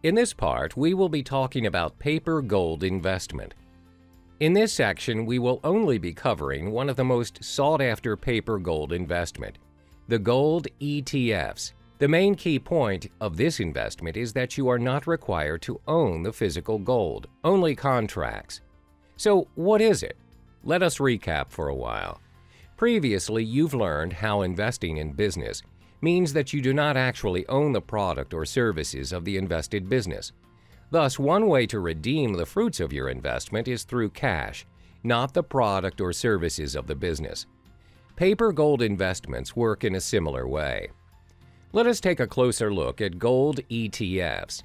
In this part, we will be talking about paper gold investment. In this section, we will only be covering one of the most sought-after paper gold investment, the gold ETFs. The main key point of this investment is that you are not required to own the physical gold, only contracts. So what is it? Let us recap for a while. Previously, you've learned how investing in business means that you do not actually own the product or services of the invested business. Thus, one way to redeem the fruits of your investment is through cash, not the product or services of the business. Paper gold investments work in a similar way. Let us take a closer look at gold ETFs.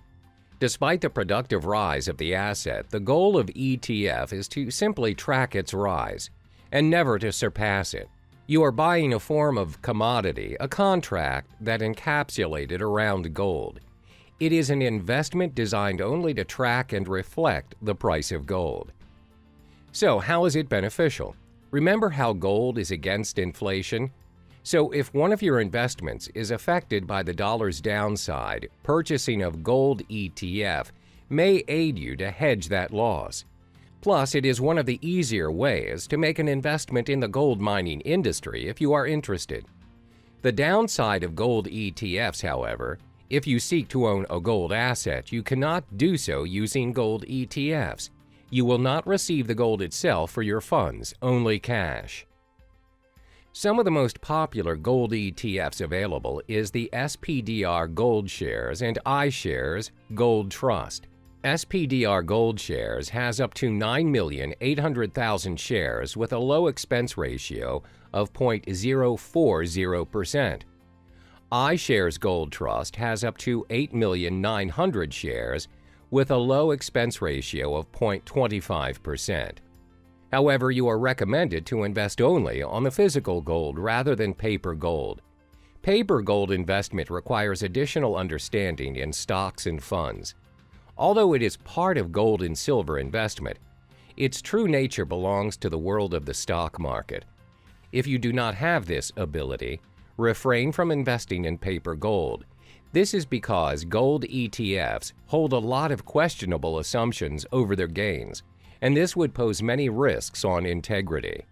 Despite the productive rise of the asset, the goal of ETF is to simply track its rise and never to surpass it. You are buying a form of commodity, a contract that encapsulated around gold. It is an investment designed only to track and reflect the price of gold. So, how is it beneficial? Remember how gold is against inflation? So, if one of your investments is affected by the dollar's downside, purchasing of gold ETF may aid you to hedge that loss. Plus, it is one of the easier ways to make an investment in the gold mining industry if you are interested. The downside of gold ETFs, however, if you seek to own a gold asset, you cannot do so using gold ETFs. You will not receive the gold itself for your funds, only cash. Some of the most popular gold ETFs available is the SPDR Gold Shares and iShares Gold Trust. SPDR Gold Shares has up to 9,800,000 shares with a low expense ratio of 0.040%. iShares Gold Trust has up to 8,900,000 shares with a low expense ratio of 0.25%. However, you are recommended to invest only on the physical gold rather than paper gold. Paper gold investment requires additional understanding in stocks and funds. Although it is part of gold and silver investment, its true nature belongs to the world of the stock market. If you do not have this ability, refrain from investing in paper gold. This is because gold ETFs hold a lot of questionable assumptions over their gains, and this would pose many risks on integrity.